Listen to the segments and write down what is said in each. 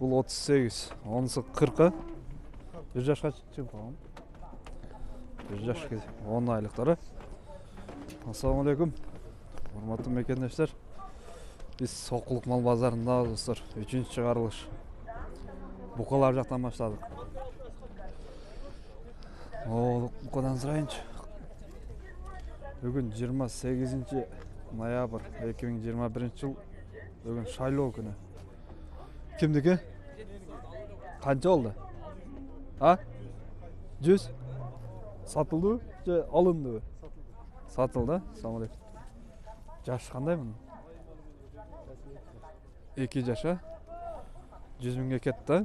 Бұл 38, онысы 40. Bir yaşқа çıkып қалған. Bir yaşқа 10 айлықтары. Ассалаумағалейкум. Құрметті мекендештер. Biz Соққылық мал базарында достар, 3-ші шығарылыш. Бұқалар жақтан баштадық. Бұқадан сұрайыншы. Бүгін 28 ноябрь 2021 жыл. Бүгін шайлау күні. Kimdiki? Qancha oldu? Ha? 100? Satıldı mı? Alındı mı? Satıldı. Assalamualaikum. Yaş qanday bunun? 2 yaşa. 100 mingga ketdi.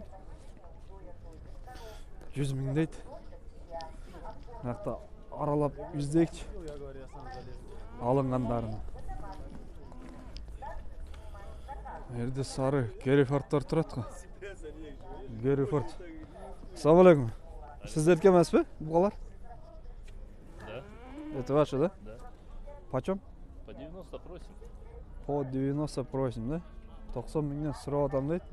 100 ming deydi. Naqta aralab izleyikçi. Alınganlarını. Nerede sarı Gerifordlar turadi. Gerифорд. Ассалаумалейкум. Сіздердікі емес пе, бұғалар? Да. Это ваши, да? Да. Почем? По 90 просим. По 90 просим, да? 90 мыңнан сұрап атам дейді.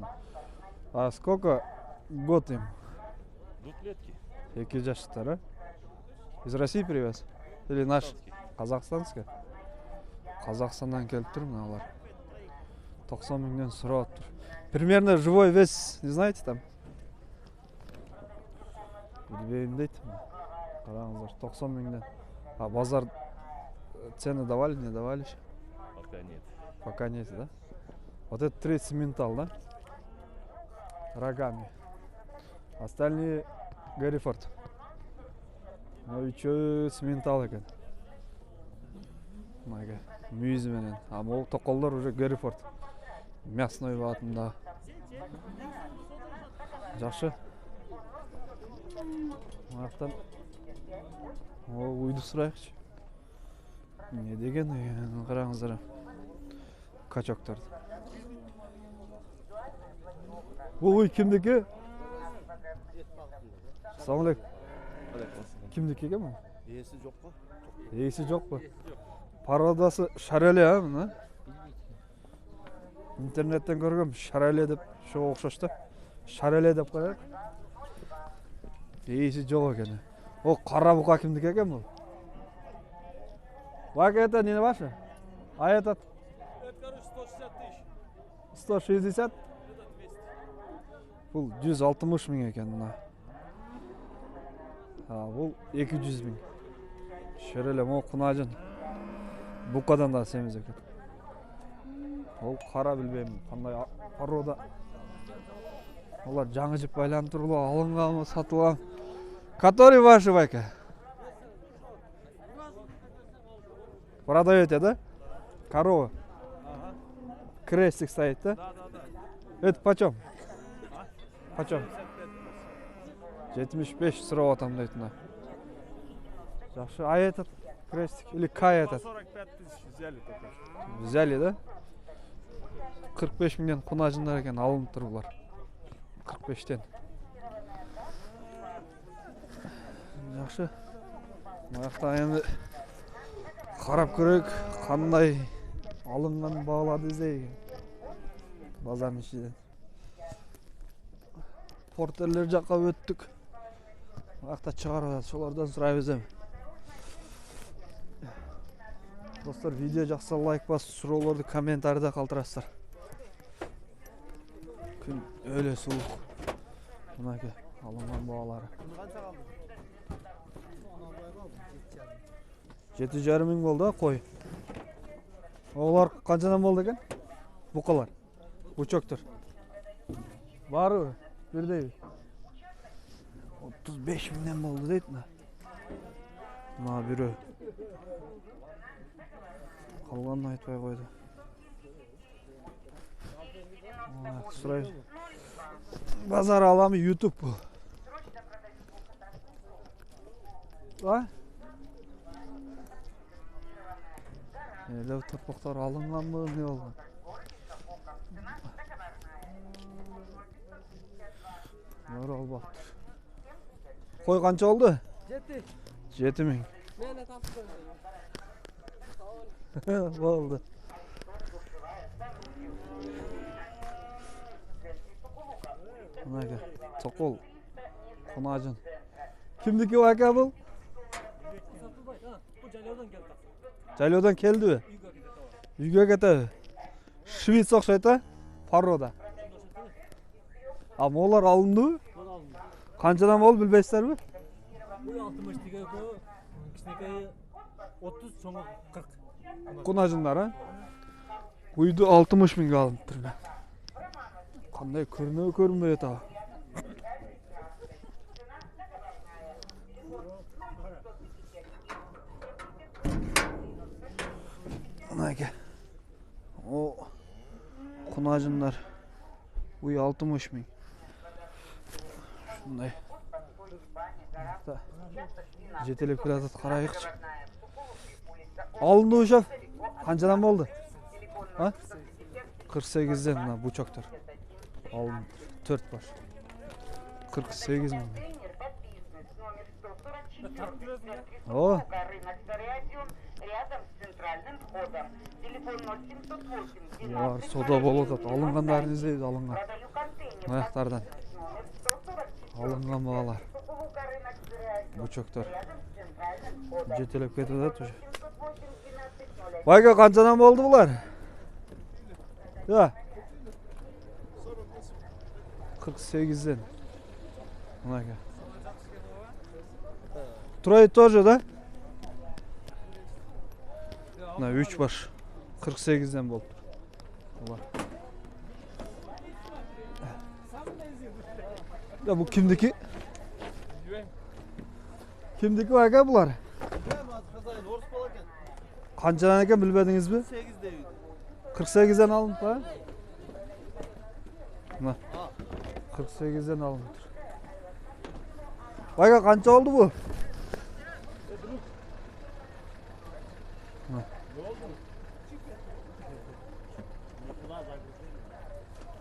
А сколько год им? Двухлетки. 2 жаштар, а? Из России привез? Или наш? Қазақстанский? Қазақстаннан келіп тұр мыналар. 90 мыңнан сұрап тұр. Примерно живой вес, не знаете там? Білбеймін дейді. Қараңыздар, 90 мыңнан. А базар цены давали, не давали еще? Пока нет. Пока нет, да? Вот это 30 ментал, да? Рогами. Остальные Geriford. Ну и чё с ментал екен? Майга, мүйізіменен. А ол тоқолдар уже Geriford. Мясной бағытында. Жақсы. Мақтан uydu сұрайықшы. Не деген қараңыздар. Качоктарды. Бұл үй кімдікі? Ассалаумалейкум. Кімдікі екен бұл? Иесі жоқ па? Иесі жоқ па? Пародасы Шареле, а мына? Интернеттен көргем Шареле деп шоу ұқсашты. Шареле деп қояйық. Иесі жоқ екен. Ол қара бұқа кімдікі екен бұл? Бак это не ваше? А этот? Это, короче, 160 тысяч. 160? Это 200. Бұл 160 мың екен мына. Бұл 200 мың. Шерелем ол құнажын. Бұқадан да семіз екен. Ол қара білбеймін. Қандай порода. Олар жаңы жіп байланып тұр, алынған ма, сатылған. Который ваши, Вайка? Продаете, да? Корова. Ага. Крестик стоит, да? Да. Это почем? А? Почем? 75. 75 сұрап атам дейтін. Жақсы. А этот крестик? Или кай этот? 145 тысяч взяли только что. Взяли, да? 45 мыңнан құнажындар екен, алынып тұр бұлар. 45-тен. Жақсы. Маяқта енді қарап көрек, қандай алынған бағалады іздейген. Базардың ішіден. Портерлер жаққа өттік. Маяқта шығарып жатыр, солардан сұрай безем. Достар, видео жақса лайк басып, сұрауларды комментарияда қалдырасыздар. Күн өле суық. Мынаке алынған бағалары. Қанша қалды? 7,5 мың болды қой. Олар қаншадан болды екен? Бұқалар. Бұчоктыр. Бары бірдей. 35 мыңнан болды дейді. Ма бүрі. Қалғанын айтпай қойды. Сұрай. Базар аламы YouTube бұл. А? Елеу тұрпақтар алынған мы, не олған? Мөр албақтыр. Қой қанша oldu? 7 мың. Mene taptım. Oldu. Mınaka Sokol Kunacın. Kimdiki bu aka bu? Bu Ceylan'dan geldi. Jaylodan keldi mi? Uyga ketedi. Şvits okşayta Parroda. Ama olar alındı mı? Kançadan bol bilbeysizlermi? Bu 60 diye bu. Kişnekayı 30 sonra 40. Kunacınlar ha? Uydu 60 bin alınıptır ben. Kanday körünmeye ta. Mınaka. O Kunacınlar. Uy 60 bin. Şunday. Jetelep kirazat karayıkçı. Alındı uşak. Kançadan mı oldu? Ha? 48'den ha bu çoktur. Alındı. 4 var. 48 mi? O. Рынок Старый рядом с центральным входом. Телефон 0708 Var soda bol da alınganlarını izleyiz alıngan. Продаю контейнер. Ayaklardan Номер 147. alıngan bağlar. Суховука рынок Старый Bu çoktur. рядом с центральным входом. Jetelep ketedi tuş. 708 12 Bayka kançadan mı oldu bular? Ya. 48'den. Buna gel. Troy тоже, да? Na 3 var. 48'den bol. Allah. Ya bu kimdeki? Kimdeki bayka bular? Kançadan eken bilmediniz mi? 48'den alın ha? Na. 48'den alındır. Bayka kança oldu bu?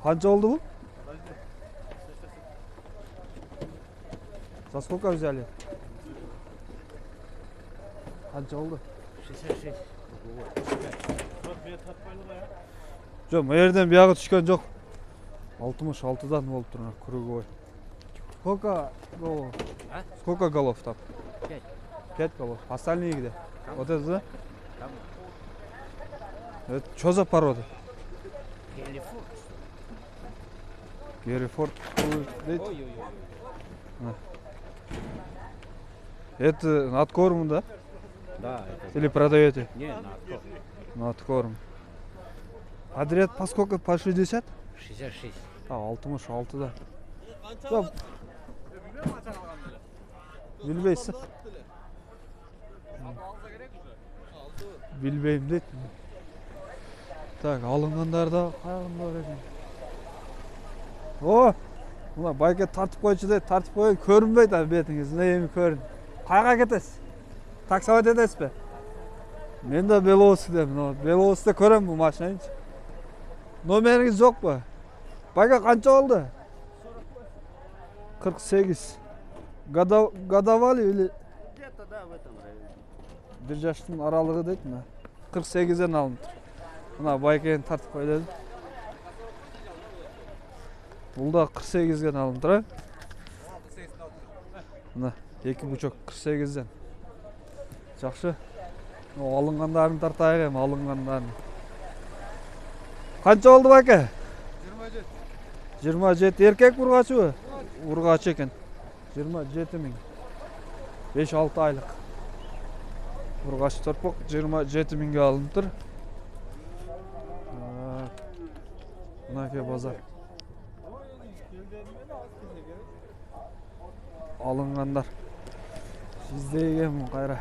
Kança oldu bu? За сколько взяли? Kança oldu? 66. Жоқ, bu yerden bir yağı düşken жоқ. 66'dan болып тұр, круговой. Сколько голов? А? Сколько голов там? 5. 5 голов. Остальные где? Вот это, да? Там Это что за порода? телефон. Геррифорд. Ой-ой-ой. Это на откорм, да? Да, это... Или продаете? Не, на кто? На откорм. Подряд по сколько? По 60? 66. А, 66'da. Yok. Bilbeysin. Bilbeyim deyip mi? Tak, alınganlarda kayağında var ekan. O! Ulan bayka tartып koyucu deyip, tartып koyun, körünbeydi abi betiniz, ne yemi körün. Kayga ketesiz? Taksavat edesiz be? Men de Belos'dayım, Belos'da körem bu maşinayı. Nomeriniz yok mu? Bayka kança oldu? 48. Gadavali или Где-то, да, в этом районе. bir yaştın aralığı değil mi? 48'den alındır. Buna baykayın tartıp koyalım. Бұл da 48'den alındır ha? Buna 2,5 48'den. Жақсы. O alınganlarını tartayıq hem alınganlarını. Kança oldu bayka? 27 erkek urgaçı mı? Urgaçı eken. 27 min. 5-6 aylık. Urgaçı torpaq 27 minge alındır. Bunake bazar. Alınganlar. Sizde egen bu kayra.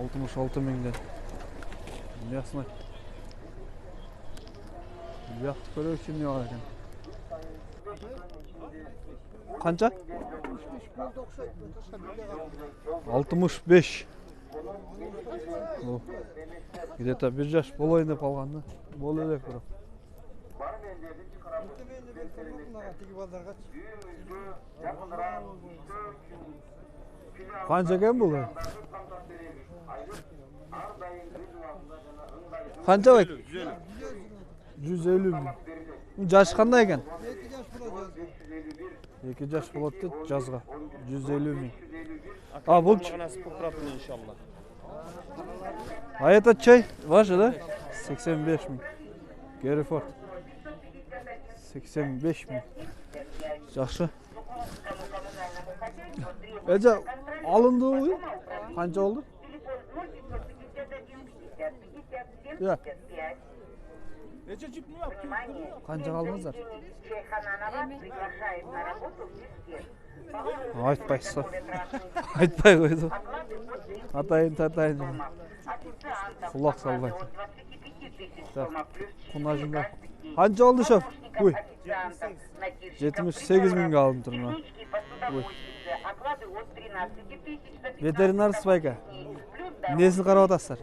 66 mingden. Ясно. Yaktı böyle kim yok ekan. Kança? 65. O. Где-то bir yaş bol oynap alganda. Bol elek bırak. Kança ekan bu? Kança bak? 150 bin. Yaşı qanday ekan? 7 yaş bulacağız. 2 жаш болот дейт жазга. 150 миң. А, бұл Насып поправлен иншалла. А этот чай ваш, да? 85 миң. Герефорд. 85 миң. Жақсы. Эже алынды ғой? Қанша oldu? Ya. Қанша алдыңыздар? Айтпайсыз. Айтпай қойды. Атайын татайын. Құлақ салбай. Құнажында. Қанша oldu шоп? Ой. 78 миңге алдым тұрмын. Ой. Ветеринар спайка. Несін қарап атасыздар?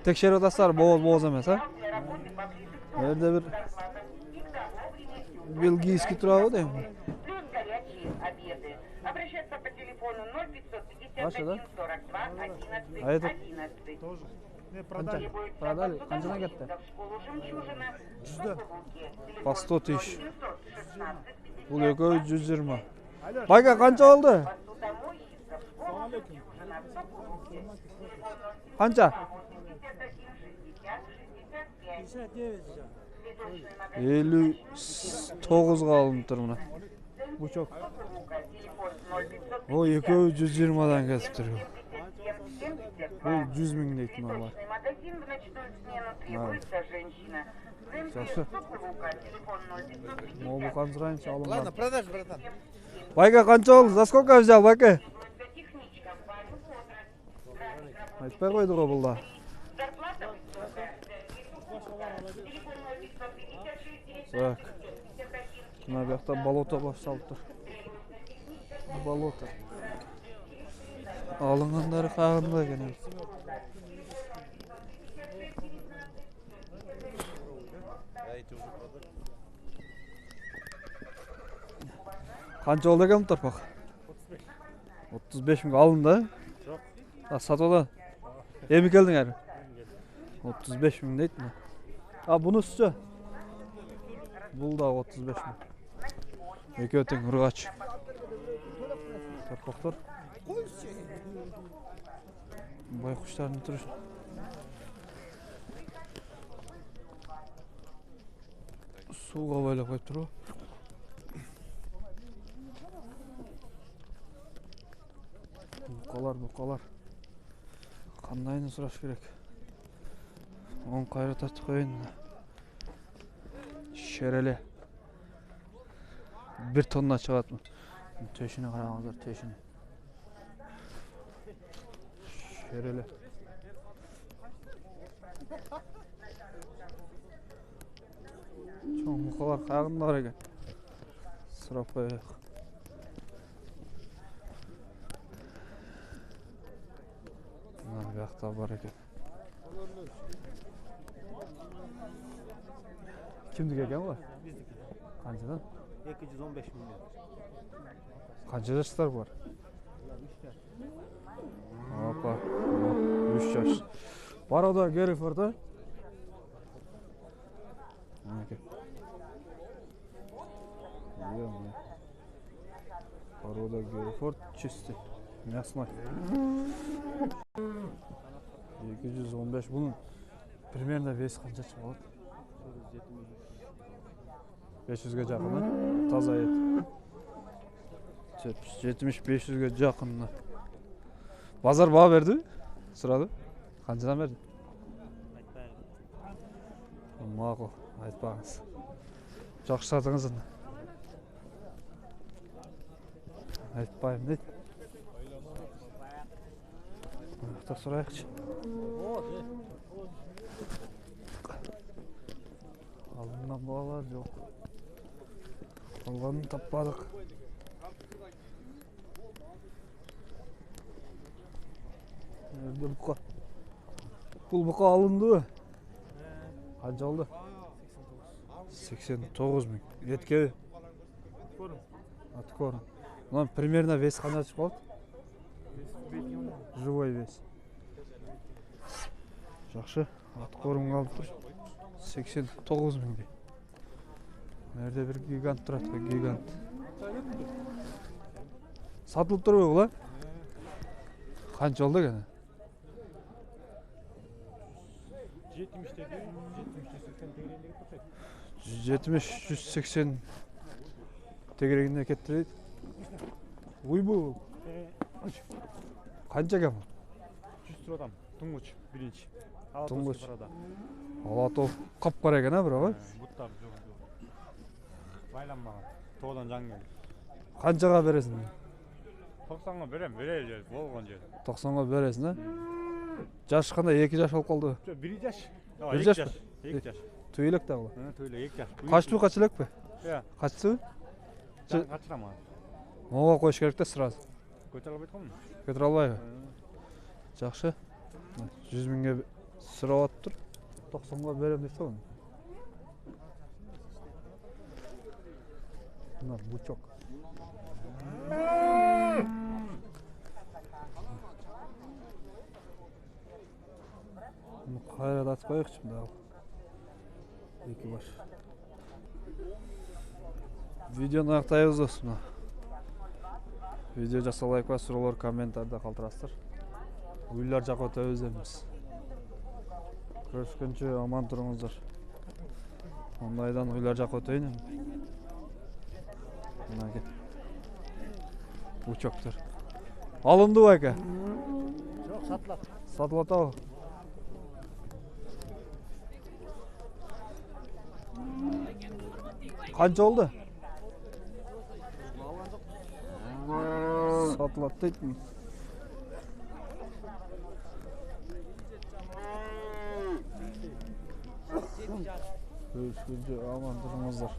Текшеріп атасыздар, боз емес, а? Ерде бір белгийский тұрағы деймін. Ваша, да? А это? Қанша? Продали? Қаншадан кетті? 100. По 100 тысяч. Бұл екеуі 120. Байка, қанша oldu? Қанша? 59-ға алым тұр мұна. Бучок. О, екеуі 120-дан кәсіп тұр. Бұл 100 миң дейтін олар. Жақсы. Ол бұқан сұрайынша алым бар. Ладно, продаж, братан. Байка, қанша oldu? За сколько взял, Байка? Айтпай қойды ғой бұл да. Так. Мына жақта болото басталып тұр. Болото. Алынғандары қағында екен. Қанша oldu екен тұрпақ? 35 миңге алынды? Жоқ. Сатудан? Емі келдің әрі? 35 миң дейді ме? А, бұны сүзі? Бұл да 35 миң. Екеу тең ұрғач. Тарпақтар. Байқұштардың тұрыш. Суға байлап қойып тұр ғой. Бұқалар. Қандайын сұраш керек. Он қайрат атты қойын. Шереле. 1 тонна шығатмын. Төшіне қарағаныздар, төшіне. Шереле. Çoğun бұқалар қағында бар екен. Сұрап қойық. Бұяқта бар екен. Kimdik ekan bu? Qanchadan? 215 milyon. Qancha yoshlar bor? Hoppa. 3 yosh. Var o da Gereforda. Aka. Var o da Gereford чистый. Мясной. 215 bunun примерно вес qancha chiqadi? 500 ga yaqin. Toza et. 70-500 ga yaqin. Bozor baho berdi? So'radi. Qanchadan berdi? Ma'qul, aytpag'ingiz. Yaxshi sotdingiz uni. Aytpayim deydi. Yo'qda so'raylikchi. Alından bağlar yok. Alganını tapmadık. Nerede buka? Pul buka alındı. Kaç oldu? 89 bin. Yetkevi. Atkorun. Lan примерно вес қанша шығып қалды? Живой вес. Жақсы. Атқорым қалып тұр. 89 мыңдай. Nerede bir gigant turат be, gigant. Satılıp duruyor ulan. Kança oldu gene? 70 dedi. 70-180 tegereginde kettireydi. Uy bu. Kança gel bu? 100 liradan. Tunguç birinci. Tunguç. Parada. Alatov kapkara gene bura bak. Bu tabi çok. Baylanma. Toğdan can geldi. Kançaga veresin? 90'a vereceğiz. Bol konca. 90'a veresin ha? Jaş kандай 2 jaş olup kaldı. Bir yaş. Bir yaş mı? 2 yaş. Tüylük de bu. Öyle 2 yaş. Kaç kaçılık be? Ya. Kaçtı? Can kaçırama. Moğa koyuş gerek de sırası. Götür alıp etkom mu? Götür albayı. Жақсы. 100 миңге сұрап атып тұр. 90-ға берем десе оны. Мына бучок. Bunu қайрат атып қояйықшы мына. Екі баш. Видеоны аяқтаймыз достым. Видео жаса лайк ба, сұраулар комментарда қалдырасыздар. Uylар жаққа өтөбүз эмес. Көрүшкөнчө аман туруңуздар. Ондайдан уйлар жаққа өтөйүн. Мына учоктор. Алынды байка. Yok satlat. Сатылып атабы? Канча болду? Сатылат дейт. Görüşürüz. Aman durumuzlar.